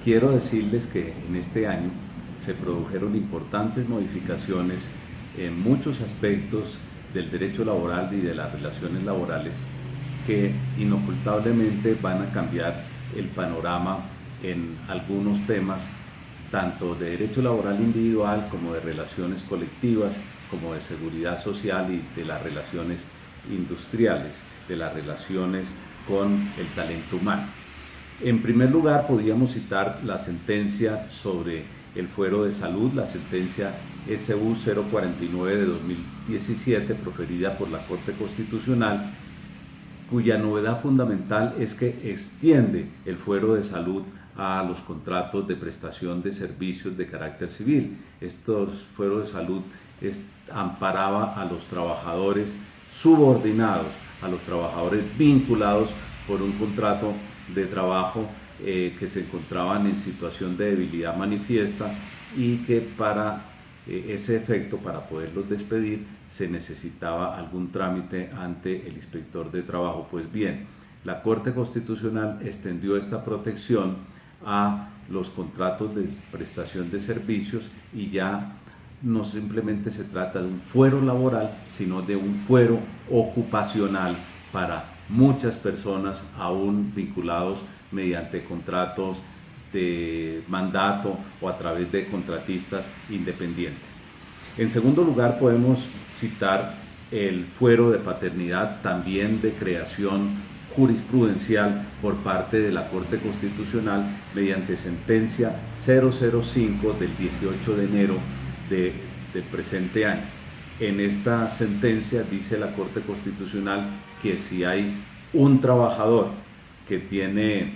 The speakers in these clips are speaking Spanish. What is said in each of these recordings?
Quiero decirles que en este año se produjeron importantes modificaciones en muchos aspectos del derecho laboral y de las relaciones laborales que inocultablemente van a cambiar el panorama en algunos temas, tanto de derecho laboral individual como de relaciones colectivas, como de seguridad social y de las relaciones industriales, de las relaciones con el talento humano. En primer lugar, podríamos citar la sentencia sobre el fuero de salud, la sentencia SU 049 de 2017, proferida por la Corte Constitucional, cuya novedad fundamental es que extiende el fuero de salud a los contratos de prestación de servicios de carácter civil. Estos fueros de salud amparaba a los trabajadores subordinados, a los trabajadores vinculados por un contrato de trabajo que se encontraban en situación de debilidad manifiesta y que para ese efecto, para poderlos despedir, se necesitaba algún trámite ante el inspector de trabajo. Pues bien, la Corte Constitucional extendió esta protección a los contratos de prestación de servicios y ya no simplemente se trata de un fuero laboral, sino de un fuero ocupacional para muchas personas aún vinculados mediante contratos de mandato o a través de contratistas independientes. En segundo lugar, podemos citar el fuero de paternidad, también de creación jurisprudencial por parte de la Corte Constitucional mediante sentencia 005 del 18 de enero del presente año. En esta sentencia dice la Corte Constitucional que si hay un trabajador que tiene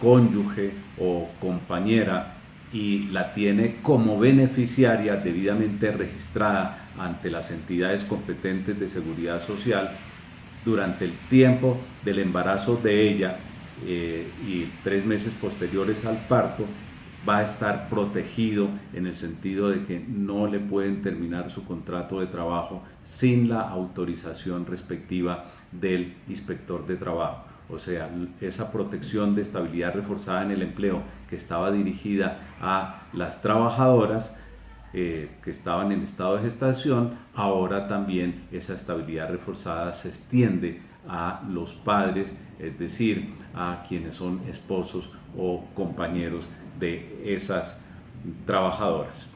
cónyuge o compañera y la tiene como beneficiaria debidamente registrada ante las entidades competentes de seguridad social durante el tiempo del embarazo de ella y 3 meses posteriores al parto, va a estar protegido en el sentido de que no le pueden terminar su contrato de trabajo sin la autorización respectiva del inspector de trabajo. O sea, esa protección de estabilidad reforzada en el empleo que estaba dirigida a las trabajadoras que estaban en estado de gestación, ahora también esa estabilidad reforzada se extiende a los padres, es decir, a quienes son esposos o compañeros de esas trabajadoras.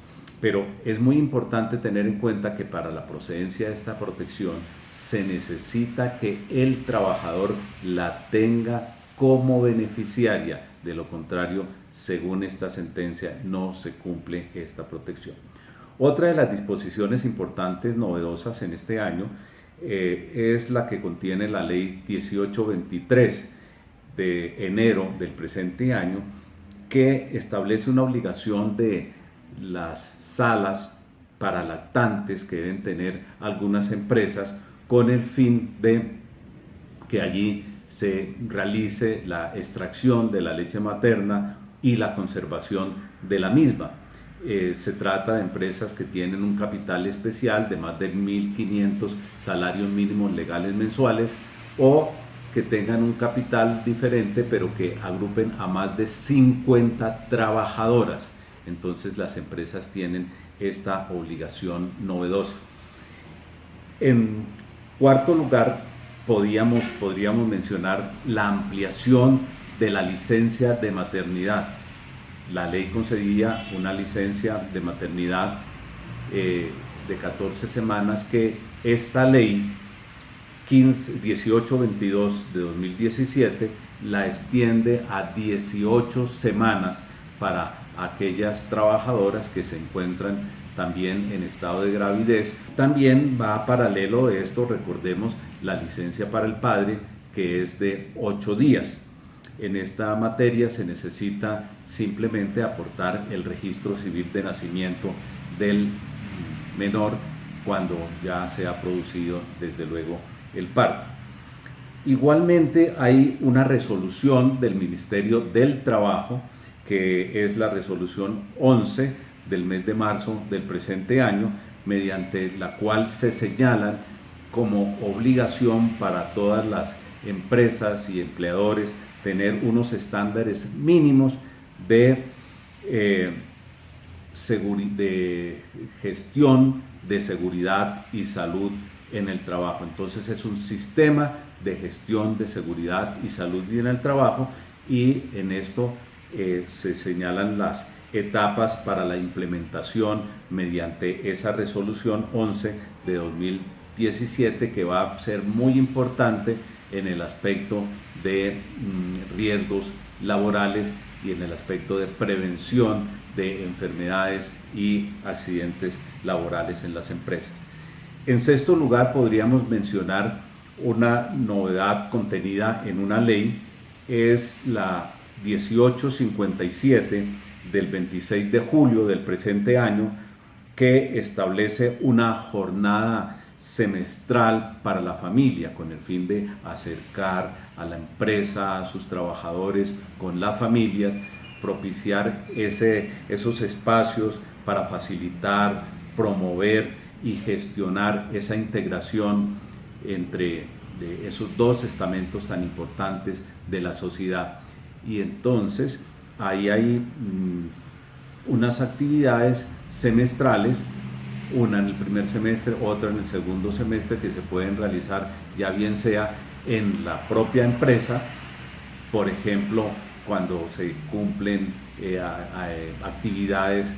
Pero es muy importante tener en cuenta que para la procedencia de esta protección se necesita que el trabajador la tenga como beneficiaria, de lo contrario, según esta sentencia, no se cumple esta protección. Otra de las disposiciones importantes, novedosas en este año, es la que contiene la ley 1823 de enero del presente año, que establece una obligación de las salas para lactantes que deben tener algunas empresas con el fin de que allí se realice la extracción de la leche materna y la conservación de la misma. Se trata de empresas que tienen un capital especial de más de 1.500 salarios mínimos legales mensuales o que tengan un capital diferente pero que agrupen a más de 50 trabajadoras. Entonces las empresas tienen esta obligación novedosa. En cuarto lugar, podríamos mencionar la ampliación de la licencia de maternidad. La ley concedía una licencia de maternidad de 14 semanas que esta ley 1822 de 2017 la extiende a 18 semanas para aquellas trabajadoras que se encuentran también en estado de gravidez. También va paralelo de esto, recordemos, la licencia para el padre, que es de 8 días. En esta materia se necesita simplemente aportar el registro civil de nacimiento del menor cuando ya se ha producido, desde luego, el parto. Igualmente hay una resolución del Ministerio del Trabajo, que es la resolución 11 del mes de marzo del presente año, mediante la cual se señalan como obligación para todas las empresas y empleadores tener unos estándares mínimos de, de gestión de seguridad y salud en el trabajo. Entonces es un sistema de gestión de seguridad y salud en el trabajo, y en esto se señalan las etapas para la implementación mediante esa resolución 11 de 2017, que va a ser muy importante en el aspecto de riesgos laborales y en el aspecto de prevención de enfermedades y accidentes laborales en las empresas. En sexto lugar, podríamos mencionar una novedad contenida en una ley, es la 1857 del 26 de julio del presente año, que establece una jornada semestral para la familia con el fin de acercar a la empresa, a sus trabajadores con las familias, propiciar esos espacios para facilitar, promover y gestionar esa integración entre esos dos estamentos tan importantes de la sociedad. Y entonces ahí hay unas actividades semestrales, una en el primer semestre, otra en el segundo semestre, que se pueden realizar ya bien sea en la propia empresa, por ejemplo, cuando se cumplen actividades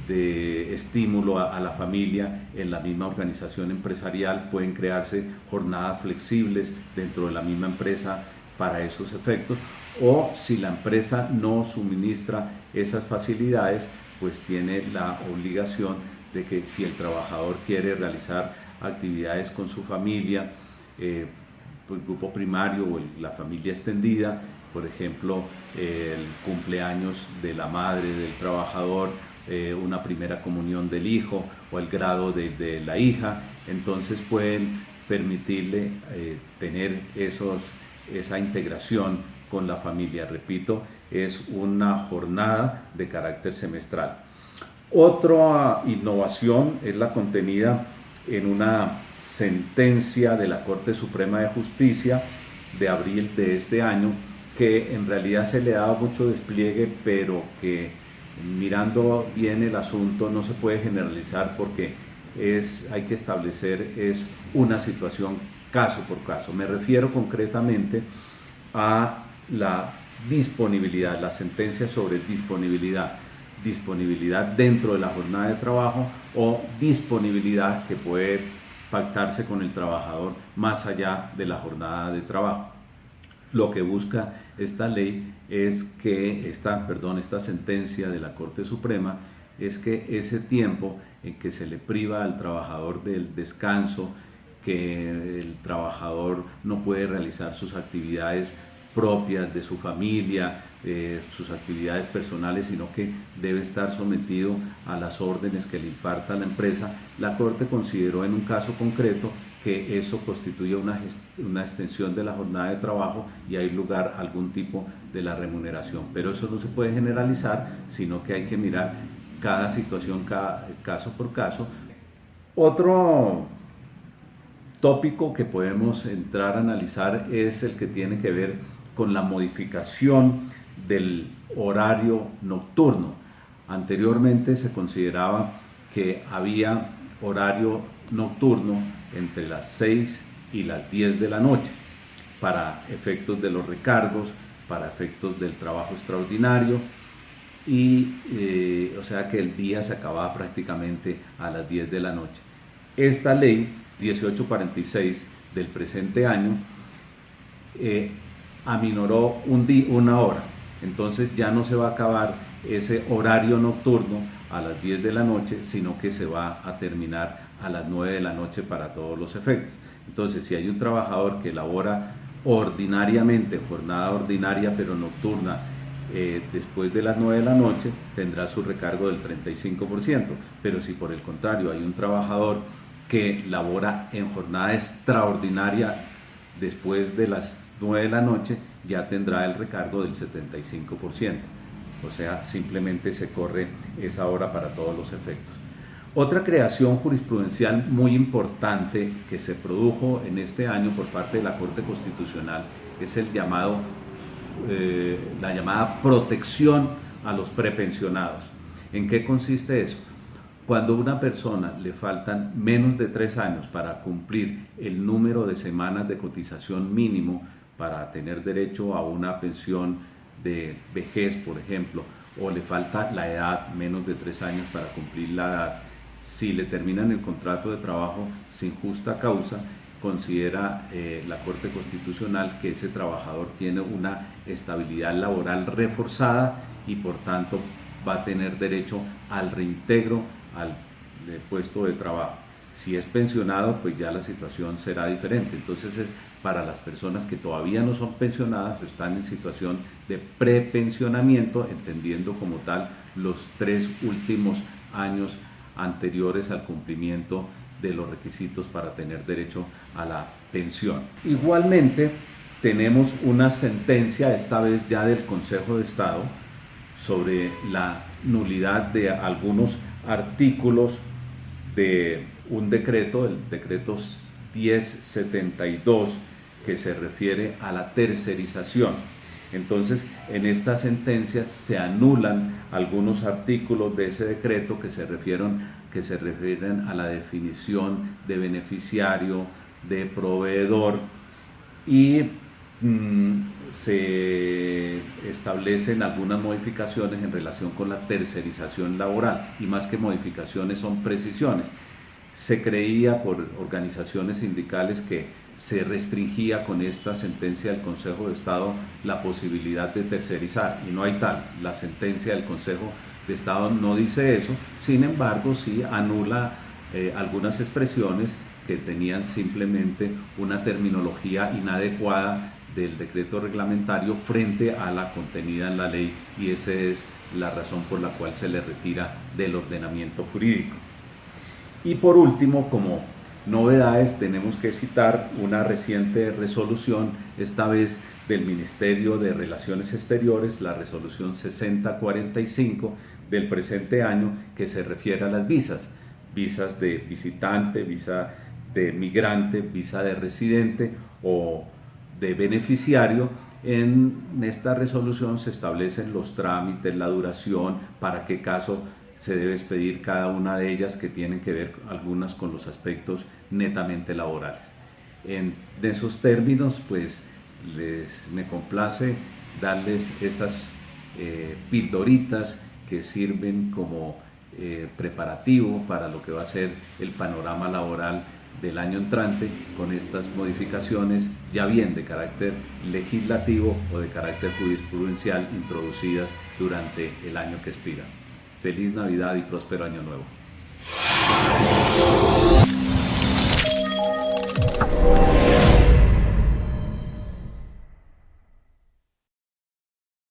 de estímulo a la familia en la misma organización empresarial, pueden crearse jornadas flexibles dentro de la misma empresa para esos efectos, o si la empresa no suministra esas facilidades, pues tiene la obligación de que si el trabajador quiere realizar actividades con su familia, pues, grupo primario o la familia extendida, por ejemplo, el cumpleaños de la madre del trabajador, una primera comunión del hijo o el grado de la hija, entonces pueden permitirle tener esa integración con la familia. Repito, es una jornada de carácter semestral. Otra innovación es la contenida en una sentencia de la Corte Suprema de Justicia de abril de este año, que en realidad se le ha dado mucho despliegue, pero que mirando bien el asunto no se puede generalizar, porque hay que establecer una situación caso por caso. Me refiero concretamente a la disponibilidad, la sentencia sobre disponibilidad dentro de la jornada de trabajo o disponibilidad que puede pactarse con el trabajador más allá de la jornada de trabajo. Lo que busca esta ley es que esta sentencia de la Corte Suprema es que ese tiempo en que se le priva al trabajador del descanso, que el trabajador no puede realizar sus actividades propias de su familia, sus actividades personales, sino que debe estar sometido a las órdenes que le imparta la empresa, la Corte consideró en un caso concreto que eso constituye una extensión de la jornada de trabajo y hay lugar a algún tipo de la remuneración. Pero eso no se puede generalizar, sino que hay que mirar cada situación, caso por caso. Otro tópico que podemos entrar a analizar es el que tiene que ver con la modificación del horario nocturno. Anteriormente se consideraba que había horario nocturno entre las 6 y las 10 de la noche para efectos de los recargos, para efectos del trabajo extraordinario, y o sea que el día se acababa prácticamente a las 10 de la noche. Esta ley 1846 del presente año aminoró una hora, entonces ya no se va a acabar ese horario nocturno a las 10 de la noche, sino que se va a terminar a las 9 de la noche para todos los efectos. Entonces, si hay un trabajador que labora ordinariamente, jornada ordinaria pero nocturna, después de las 9 de la noche, tendrá su recargo del 35%, pero si por el contrario hay un trabajador que labora en jornada extraordinaria después de las 9 de la noche, ya tendrá el recargo del 75%. O sea, simplemente se corre esa hora para todos los efectos. Otra creación jurisprudencial muy importante que se produjo en este año por parte de la Corte Constitucional es la llamada protección a los prepensionados. ¿En qué consiste eso? Cuando a una persona le faltan menos de 3 años para cumplir el número de semanas de cotización mínimo para tener derecho a una pensión de vejez, por ejemplo, o le falta la edad, menos de 3 años para cumplir la edad, si le terminan el contrato de trabajo sin justa causa, considera la Corte Constitucional que ese trabajador tiene una estabilidad laboral reforzada y por tanto va a tener derecho al reintegro al puesto de trabajo. Si es pensionado, pues ya la situación será diferente. Entonces es para las personas que todavía no son pensionadas o están en situación de prepensionamiento, entendiendo como tal los 3 últimos años anteriores al cumplimiento de los requisitos para tener derecho a la pensión. Igualmente, tenemos una sentencia, esta vez ya del Consejo de Estado, sobre la nulidad de algunos artículos de un decreto, el decreto 1072, que se refiere a la tercerización. Entonces, en esta sentencia se anulan algunos artículos de ese decreto que se refieren a la definición de beneficiario, de proveedor, y se establecen algunas modificaciones en relación con la tercerización laboral, y más que modificaciones son precisiones. Se creía por organizaciones sindicales que se restringía con esta sentencia del Consejo de Estado la posibilidad de tercerizar, y no hay tal. La sentencia del Consejo de Estado no dice eso, sin embargo sí anula algunas expresiones que tenían simplemente una terminología inadecuada del decreto reglamentario frente a la contenida en la ley, y esa es la razón por la cual se le retira del ordenamiento jurídico. Y por último, como novedades, tenemos que citar una reciente resolución, esta vez del Ministerio de Relaciones Exteriores, la resolución 6045 del presente año, que se refiere a las visas de visitante, visa de migrante, visa de residente o de beneficiario. En esta resolución se establecen los trámites, la duración, para qué caso se debe expedir cada una de ellas, que tienen que ver algunas con los aspectos netamente laborales. En esos términos, pues me complace darles estas pildoritas que sirven como preparativo para lo que va a ser el panorama laboral del año entrante, con estas modificaciones ya bien de carácter legislativo o de carácter jurisprudencial introducidas durante el año que expira. Feliz Navidad y próspero Año Nuevo.